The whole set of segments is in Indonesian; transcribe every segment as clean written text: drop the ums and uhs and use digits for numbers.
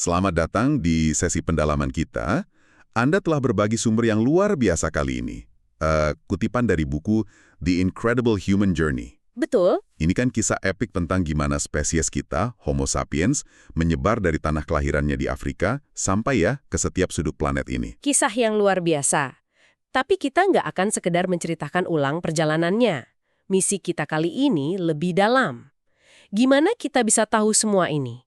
Selamat datang di sesi pendalaman kita. Anda telah berbagi sumber yang luar biasa kali ini. Kutipan dari buku The Incredible Human Journey. Betul. Ini kan kisah epik tentang gimana spesies kita, Homo sapiens, menyebar dari tanah kelahirannya di Afrika sampai ya ke setiap sudut planet ini. Kisah yang luar biasa. Tapi kita nggak akan sekedar menceritakan ulang perjalanannya. Misi kita kali ini lebih dalam. Gimana kita bisa tahu semua ini?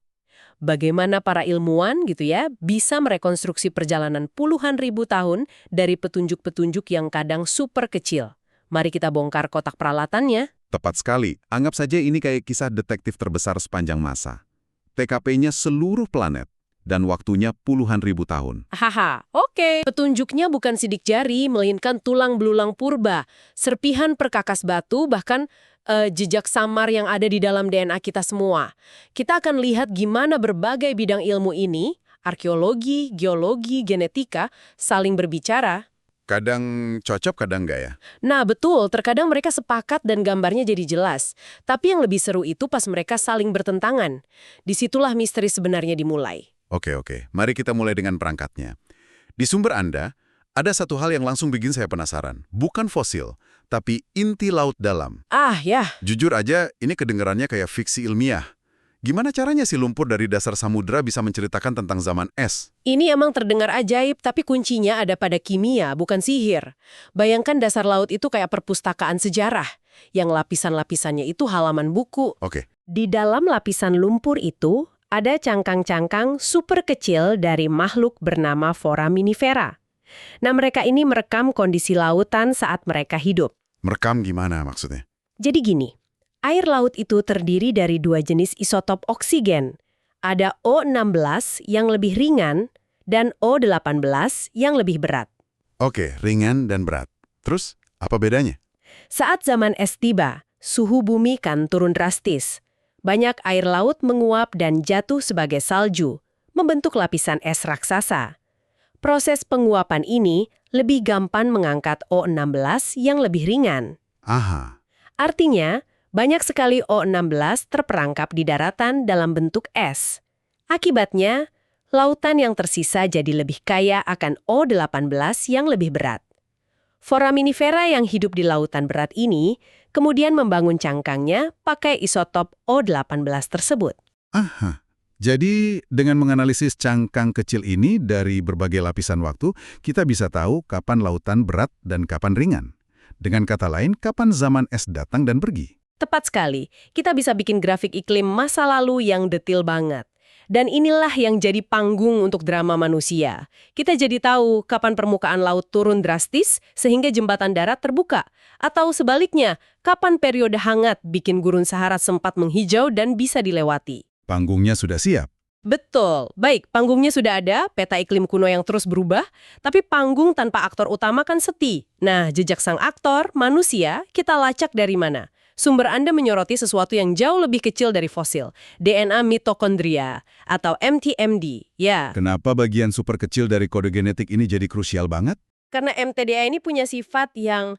Bagaimana para ilmuwan gitu ya bisa merekonstruksi perjalanan puluhan ribu tahun dari petunjuk-petunjuk yang kadang super kecil. Mari kita bongkar kotak peralatannya. Tepat sekali. Anggap saja ini kayak kisah detektif terbesar sepanjang masa. TKP-nya seluruh planet dan waktunya puluhan ribu tahun. Haha, oke. Petunjuknya bukan sidik jari, melainkan tulang belulang purba, serpihan perkakas batu, bahkan jejak samar yang ada di dalam DNA kita semua. Kita akan lihat gimana berbagai bidang ilmu ini, arkeologi, geologi, genetika, saling berbicara. Kadang cocok, kadang nggak ya? Nah betul, terkadang mereka sepakat dan gambarnya jadi jelas. Tapi yang lebih seru itu pas mereka saling bertentangan. Disitulah misteri sebenarnya dimulai. Oke. Mari kita mulai dengan perangkatnya. Di sumber Anda, ada satu hal yang langsung bikin saya penasaran. Bukan fosil, tapi inti laut dalam. Ah ya, Jujur aja, ini kedengarannya kayak fiksi ilmiah. Gimana caranya si lumpur dari dasar samudera bisa menceritakan tentang zaman es? ini emang terdengar ajaib, tapi kuncinya ada pada kimia, bukan sihir. Bayangkan dasar laut itu kayak perpustakaan sejarah, yang lapisan-lapisannya itu halaman buku. Oke. Di dalam lapisan lumpur itu, ada cangkang-cangkang super kecil dari makhluk bernama foraminifera. Nah, mereka ini merekam kondisi lautan saat mereka hidup. Merekam gimana maksudnya? Jadi gini, air laut itu terdiri dari dua jenis isotop oksigen. Ada O16 yang lebih ringan dan O18 yang lebih berat. Oke, ringan dan berat. Terus, apa bedanya? Saat zaman es tiba, suhu bumi kan turun drastis. Banyak air laut menguap dan jatuh sebagai salju, membentuk lapisan es raksasa. Proses penguapan ini lebih gampang mengangkat O16 yang lebih ringan. Aha. Artinya, banyak sekali O16 terperangkap di daratan dalam bentuk es. Akibatnya, lautan yang tersisa jadi lebih kaya akan O18 yang lebih berat. Foraminifera yang hidup di lautan berat ini kemudian membangun cangkangnya pakai isotop O18 tersebut. Aha. Jadi, dengan menganalisis cangkang kecil ini dari berbagai lapisan waktu, kita bisa tahu kapan lautan berat dan kapan ringan. Dengan kata lain, kapan zaman es datang dan pergi. Tepat sekali, kita bisa bikin grafik iklim masa lalu yang detil banget. Dan inilah yang jadi panggung untuk drama manusia. Kita jadi tahu kapan permukaan laut turun drastis sehingga jembatan darat terbuka. Atau sebaliknya, kapan periode hangat bikin gurun Sahara sempat menghijau dan bisa dilewati. Panggungnya sudah siap. Betul. Baik, panggungnya sudah ada, peta iklim kuno yang terus berubah, tapi panggung tanpa aktor utama kan sepi. Nah, jejak sang aktor, manusia, kita lacak dari mana? Sumber Anda menyoroti sesuatu yang jauh lebih kecil dari fosil, DNA mitokondria, atau mTMD, ya. Kenapa bagian super kecil dari kode genetik ini jadi krusial banget? Karena mTDA ini punya sifat yang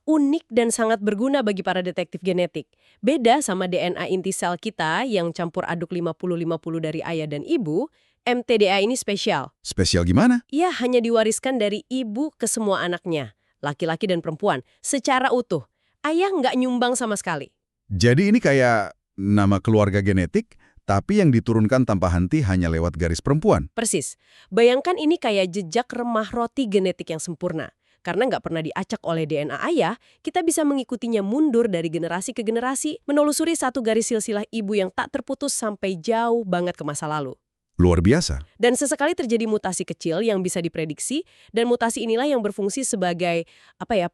unik dan sangat berguna bagi para detektif genetik. Beda sama DNA inti sel kita yang campur aduk 50-50 dari ayah dan ibu, mTDA ini spesial. Spesial gimana? Ia hanya diwariskan dari ibu ke semua anaknya, laki-laki dan perempuan, secara utuh. Ayah nggak nyumbang sama sekali. Jadi ini kayak nama keluarga genetik, tapi yang diturunkan tanpa henti hanya lewat garis perempuan. Persis. Bayangkan ini kayak jejak remah roti genetik yang sempurna. Karena nggak pernah diacak oleh DNA ayah, kita bisa mengikutinya mundur dari generasi ke generasi, menelusuri satu garis silsilah ibu yang tak terputus sampai jauh banget ke masa lalu. Luar biasa. Dan sesekali terjadi mutasi kecil yang bisa diprediksi, dan mutasi inilah yang berfungsi sebagai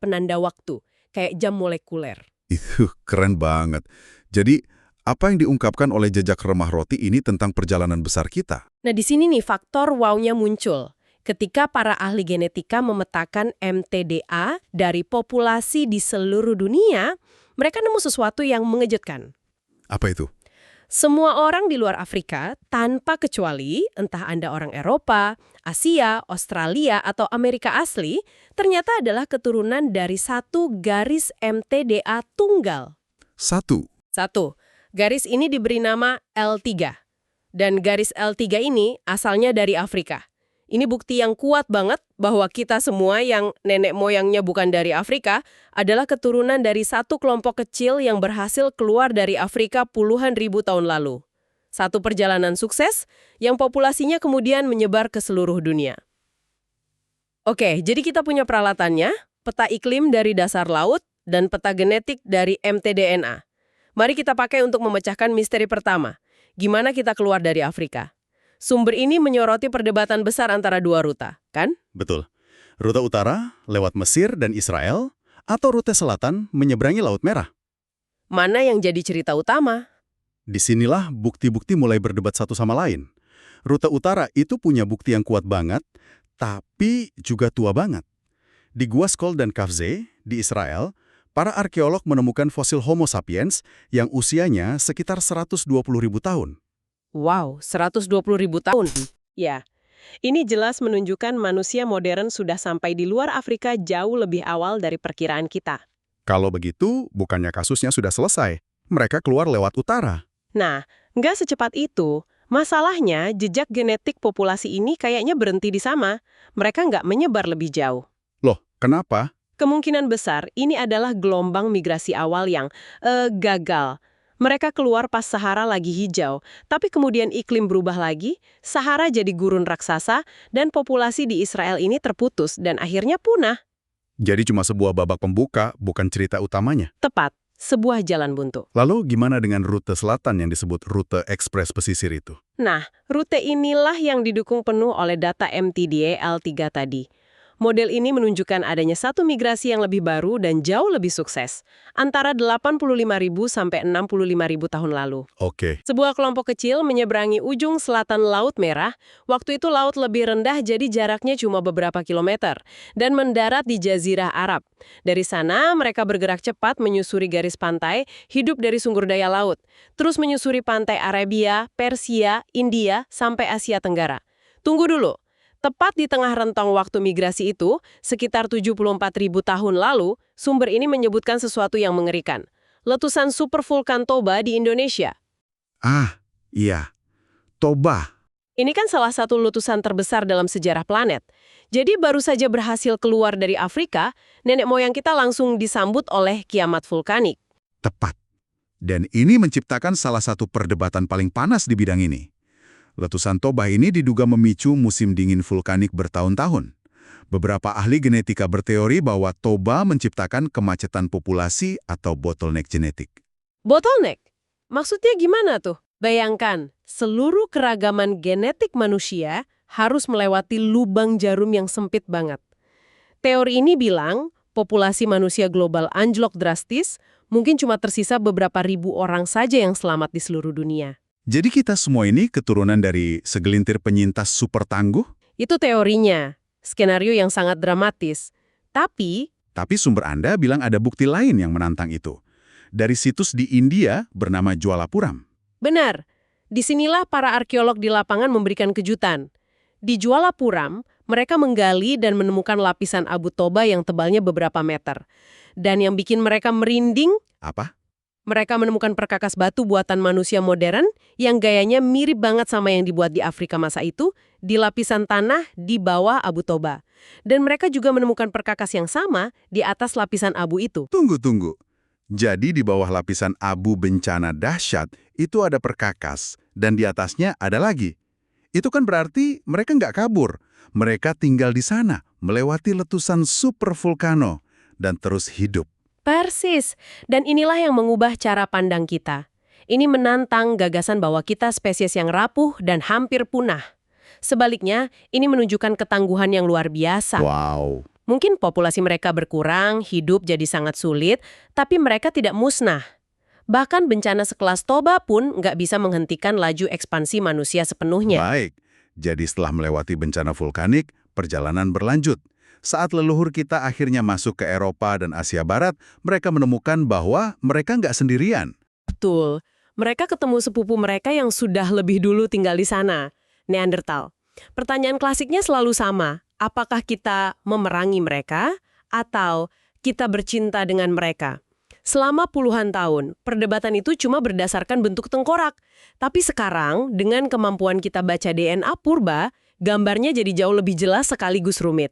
penanda waktu, kayak jam molekuler. Itu keren banget. Jadi, apa yang diungkapkan oleh jejak remah roti ini tentang perjalanan besar kita? Nah di sini nih faktor wow-nya muncul. Ketika para ahli genetika memetakan mTDA dari populasi di seluruh dunia, mereka nemu sesuatu yang mengejutkan. Apa itu? Semua orang di luar Afrika, tanpa kecuali, entah Anda orang Eropa, Asia, Australia, atau Amerika asli, ternyata adalah keturunan dari satu garis mTDA tunggal. Satu. Garis ini diberi nama L3. Dan garis L3 ini asalnya dari Afrika. Ini bukti yang kuat banget bahwa kita semua yang nenek moyangnya bukan dari Afrika adalah keturunan dari satu kelompok kecil yang berhasil keluar dari Afrika puluhan ribu tahun lalu. Satu perjalanan sukses yang populasinya kemudian menyebar ke seluruh dunia. Oke, jadi kita punya peralatannya, peta iklim dari dasar laut, dan peta genetik dari mtDNA. Mari kita pakai untuk memecahkan misteri pertama. Gimana kita keluar dari Afrika? Sumber ini menyoroti perdebatan besar antara dua rute, kan? Betul. Rute utara lewat Mesir dan Israel, atau rute selatan menyeberangi Laut Merah. Mana yang jadi cerita utama? Disinilah bukti-bukti mulai berdebat satu sama lain. Rute utara itu punya bukti yang kuat banget, tapi juga tua banget. Di Gua Skol dan Kafze, di Israel, para arkeolog menemukan fosil Homo sapiens yang usianya sekitar 120.000 tahun. Wow, 120.000 tahun. Ya, ini jelas menunjukkan manusia modern sudah sampai di luar Afrika jauh lebih awal dari perkiraan kita. Kalau begitu, bukannya kasusnya sudah selesai. Mereka keluar lewat utara. Nah, nggak secepat itu. Masalahnya, jejak genetik populasi ini kayaknya berhenti di sana. Mereka nggak menyebar lebih jauh. Loh, kenapa? Kemungkinan besar ini adalah gelombang migrasi awal yang gagal. Mereka keluar pas Sahara lagi hijau, tapi kemudian iklim berubah lagi, Sahara jadi gurun raksasa, dan populasi di Israel ini terputus dan akhirnya punah. Jadi cuma sebuah babak pembuka, bukan cerita utamanya. Tepat, sebuah jalan buntu. Lalu gimana dengan rute selatan yang disebut rute ekspres pesisir itu? Nah, rute inilah yang didukung penuh oleh data mtDNA L3 tadi. Model ini menunjukkan adanya satu migrasi yang lebih baru dan jauh lebih sukses, antara 85.000 sampai 65.000 tahun lalu. Oke. Sebuah kelompok kecil menyeberangi ujung selatan Laut Merah, waktu itu laut lebih rendah jadi jaraknya cuma beberapa kilometer, dan mendarat di Jazirah Arab. Dari sana, mereka bergerak cepat menyusuri garis pantai, hidup dari sumber daya laut, terus menyusuri pantai Arabia, Persia, India, sampai Asia Tenggara. Tunggu dulu. Tepat di tengah rentang waktu migrasi itu, sekitar 74.000 tahun lalu, sumber ini menyebutkan sesuatu yang mengerikan. Letusan supervulkan Toba di Indonesia. Ah, iya. Toba. Ini kan salah satu letusan terbesar dalam sejarah planet. Jadi baru saja berhasil keluar dari Afrika, nenek moyang kita langsung disambut oleh kiamat vulkanik. Tepat. Dan ini menciptakan salah satu perdebatan paling panas di bidang ini. Letusan Toba ini diduga memicu musim dingin vulkanik bertahun-tahun. Beberapa ahli genetika berteori bahwa Toba menciptakan kemacetan populasi atau bottleneck genetik. Bottleneck? Maksudnya gimana tuh? Bayangkan, seluruh keragaman genetik manusia harus melewati lubang jarum yang sempit banget. Teori ini bilang, populasi manusia global anjlok drastis, mungkin cuma tersisa beberapa ribu orang saja yang selamat di seluruh dunia. Jadi kita semua ini keturunan dari segelintir penyintas super tangguh? Itu teorinya, skenario yang sangat dramatis. Tapi Sumber Anda bilang ada bukti lain yang menantang itu. Dari situs di India bernama Jualapuram. benar, disinilah para arkeolog di lapangan memberikan kejutan. Di Jualapuram, mereka menggali dan menemukan lapisan abu toba yang tebalnya beberapa meter. Dan yang bikin mereka merinding, Apa? mereka menemukan perkakas batu buatan manusia modern yang gayanya mirip banget sama yang dibuat di Afrika masa itu, di lapisan tanah di bawah abu toba. Dan mereka juga menemukan perkakas yang sama di atas lapisan abu itu. Tunggu. Jadi di bawah lapisan abu bencana dahsyat itu ada perkakas dan di atasnya ada lagi. Itu kan berarti mereka nggak kabur. Mereka tinggal di sana, melewati letusan supervulkano dan terus hidup. Persis, dan inilah yang mengubah cara pandang kita. Ini menantang gagasan bahwa kita spesies yang rapuh dan hampir punah. Sebaliknya, ini menunjukkan ketangguhan yang luar biasa. Wow. Mungkin populasi mereka berkurang, hidup jadi sangat sulit, tapi mereka tidak musnah. Bahkan bencana sekelas Toba pun nggak bisa menghentikan laju ekspansi manusia sepenuhnya. Baik, jadi setelah melewati bencana vulkanik, perjalanan berlanjut. Saat leluhur kita akhirnya masuk ke Eropa dan Asia Barat, mereka menemukan bahwa mereka nggak sendirian. Betul, mereka ketemu sepupu mereka yang sudah lebih dulu tinggal di sana, Neanderthal. Pertanyaan klasiknya selalu sama, apakah kita memerangi mereka atau kita bercinta dengan mereka? Selama puluhan tahun, perdebatan itu cuma berdasarkan bentuk tengkorak. Tapi sekarang, dengan kemampuan kita baca DNA purba, gambarnya jadi jauh lebih jelas sekaligus rumit.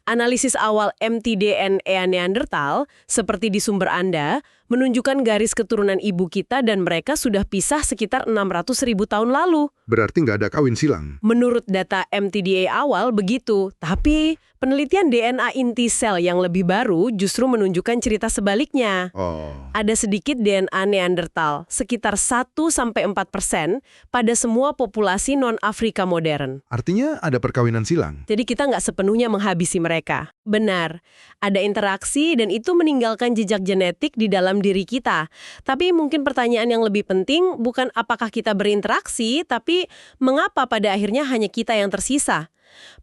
Analisis awal mtDNA Neanderthal, seperti di sumber Anda, menunjukkan garis keturunan ibu kita dan mereka sudah pisah sekitar 600.000 tahun lalu. Berarti nggak ada kawin silang. Menurut data mtDNA awal begitu, tapi penelitian DNA inti sel yang lebih baru justru menunjukkan cerita sebaliknya. Oh, Ada sedikit DNA Neanderthal, sekitar 1-4% pada semua populasi non-Afrika modern. artinya ada perkawinan silang. Jadi kita nggak sepenuhnya menghabisi mereka. Benar, ada interaksi dan itu meninggalkan jejak genetik di dalam diri kita. Tapi mungkin pertanyaan yang lebih penting bukan apakah kita berinteraksi, tapi mengapa pada akhirnya hanya kita yang tersisa?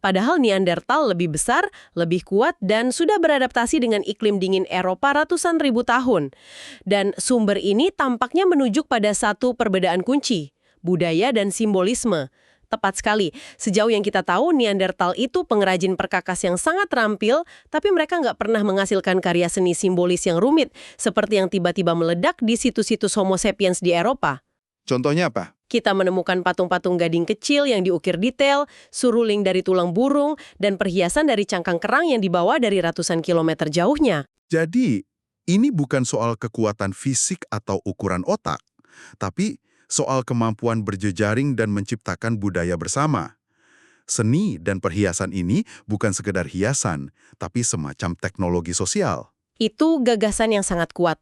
Padahal Neanderthal lebih besar, lebih kuat, dan sudah beradaptasi dengan iklim dingin Eropa ratusan ribu tahun. Dan sumber ini tampaknya menunjuk pada satu perbedaan kunci, budaya dan simbolisme. Tepat sekali, sejauh yang kita tahu Neanderthal itu pengrajin perkakas yang sangat terampil, tapi mereka nggak pernah menghasilkan karya seni simbolis yang rumit, seperti yang tiba-tiba meledak di situs-situs Homo sapiens di Eropa. Contohnya apa? Kita menemukan patung-patung gading kecil yang diukir detail, suruling dari tulang burung, dan perhiasan dari cangkang kerang yang dibawa dari ratusan kilometer jauhnya. Jadi, ini bukan soal kekuatan fisik atau ukuran otak, tapi soal kemampuan berjejaring dan menciptakan budaya bersama. Seni dan perhiasan ini bukan sekedar hiasan, tapi semacam teknologi sosial. Itu gagasan yang sangat kuat.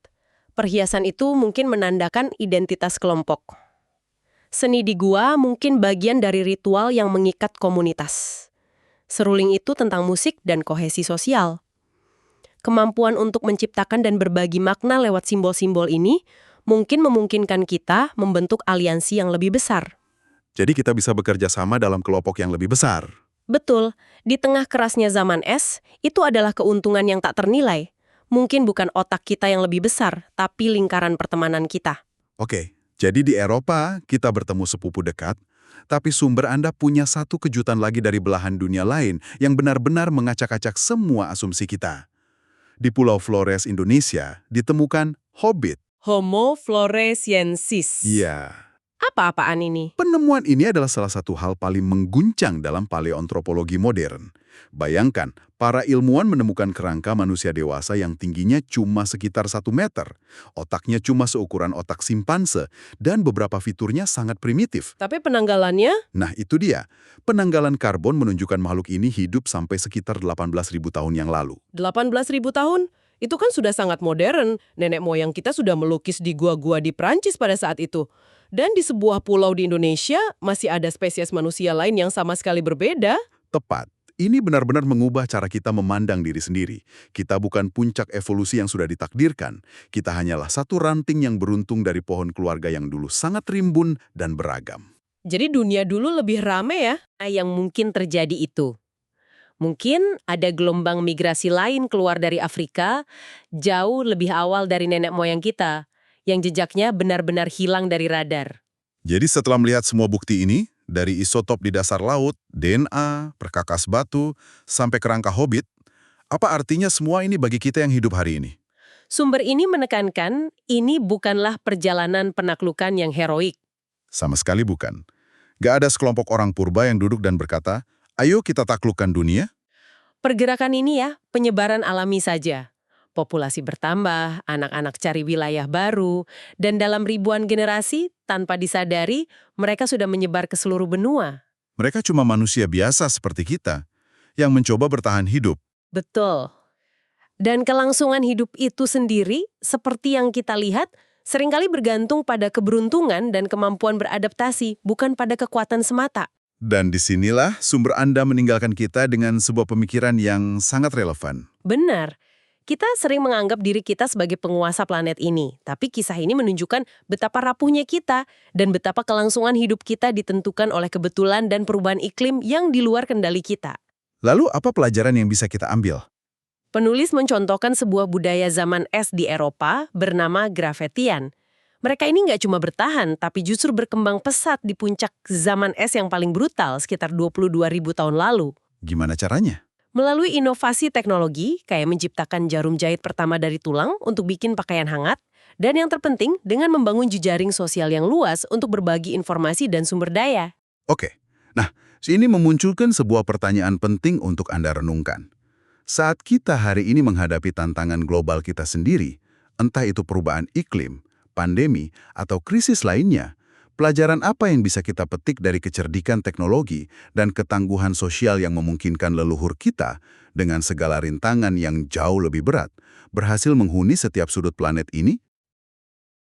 Perhiasan itu mungkin menandakan identitas kelompok. Seni di gua mungkin bagian dari ritual yang mengikat komunitas. Seruling itu tentang musik dan kohesi sosial. Kemampuan untuk menciptakan dan berbagi makna lewat simbol-simbol ini mungkin memungkinkan kita membentuk aliansi yang lebih besar. Jadi kita bisa bekerja sama dalam kelompok yang lebih besar. Betul, di tengah kerasnya zaman es, itu adalah keuntungan yang tak ternilai. Mungkin bukan otak kita yang lebih besar, tapi lingkaran pertemanan kita. Oke, jadi di Eropa kita bertemu sepupu dekat, tapi sumber Anda punya satu kejutan lagi dari belahan dunia lain yang benar-benar mengacak-acak semua asumsi kita. Di Pulau Flores, Indonesia, ditemukan hobbit. Homo floresiensis. Iya. Apa-apaan ini? Penemuan ini adalah salah satu hal paling mengguncang dalam paleoantropologi modern. Bayangkan, para ilmuwan menemukan kerangka manusia dewasa yang tingginya cuma sekitar 1 meter. Otaknya cuma seukuran otak simpanse, dan beberapa fiturnya sangat primitif. Tapi penanggalannya? Nah, itu dia. Penanggalan karbon menunjukkan makhluk ini hidup sampai sekitar 18.000 tahun yang lalu. 18.000 tahun? Itu kan sudah sangat modern. Nenek moyang kita sudah melukis di gua-gua di Prancis pada saat itu. Dan di sebuah pulau di Indonesia, masih ada spesies manusia lain yang sama sekali berbeda. Tepat. Ini benar-benar mengubah cara kita memandang diri sendiri. Kita bukan puncak evolusi yang sudah ditakdirkan. Kita hanyalah satu ranting yang beruntung dari pohon keluarga yang dulu sangat rimbun dan beragam. Jadi dunia dulu lebih rame ya? Yang mungkin terjadi itu. Mungkin ada gelombang migrasi lain keluar dari Afrika, jauh lebih awal dari nenek moyang kita, yang jejaknya benar-benar hilang dari radar. Jadi setelah melihat semua bukti ini, dari isotop di dasar laut, DNA, perkakas batu, sampai kerangka hobbit, apa artinya semua ini bagi kita yang hidup hari ini? Sumber ini menekankan ini bukanlah perjalanan penaklukan yang heroik. Sama sekali bukan. Gak ada sekelompok orang purba yang duduk dan berkata, ayo kita taklukkan dunia. Pergerakan ini ya, penyebaran alami saja. Populasi bertambah, anak-anak cari wilayah baru, dan dalam ribuan generasi, tanpa disadari, mereka sudah menyebar ke seluruh benua. Mereka cuma manusia biasa seperti kita, yang mencoba bertahan hidup. Betul. Dan kelangsungan hidup itu sendiri, seperti yang kita lihat, seringkali bergantung pada keberuntungan dan kemampuan beradaptasi, bukan pada kekuatan semata. Dan disinilah sumber Anda meninggalkan kita dengan sebuah pemikiran yang sangat relevan. Benar. Kita sering menganggap diri kita sebagai penguasa planet ini, tapi kisah ini menunjukkan betapa rapuhnya kita dan betapa kelangsungan hidup kita ditentukan oleh kebetulan dan perubahan iklim yang di luar kendali kita. Lalu apa pelajaran yang bisa kita ambil? Penulis mencontohkan sebuah budaya zaman es di Eropa bernama Gravettian. Mereka ini nggak cuma bertahan, tapi justru berkembang pesat di puncak zaman es yang paling brutal sekitar 22.000 tahun lalu. Gimana caranya? Melalui inovasi teknologi, kayak menciptakan jarum jahit pertama dari tulang untuk bikin pakaian hangat, dan yang terpenting dengan membangun jejaring sosial yang luas untuk berbagi informasi dan sumber daya. Oke, nah, ini memunculkan sebuah pertanyaan penting untuk Anda renungkan. Saat kita hari ini menghadapi tantangan global kita sendiri, entah itu perubahan iklim, pandemi, atau krisis lainnya, pelajaran apa yang bisa kita petik dari kecerdikan teknologi dan ketangguhan sosial yang memungkinkan leluhur kita dengan segala rintangan yang jauh lebih berat, berhasil menghuni setiap sudut planet ini?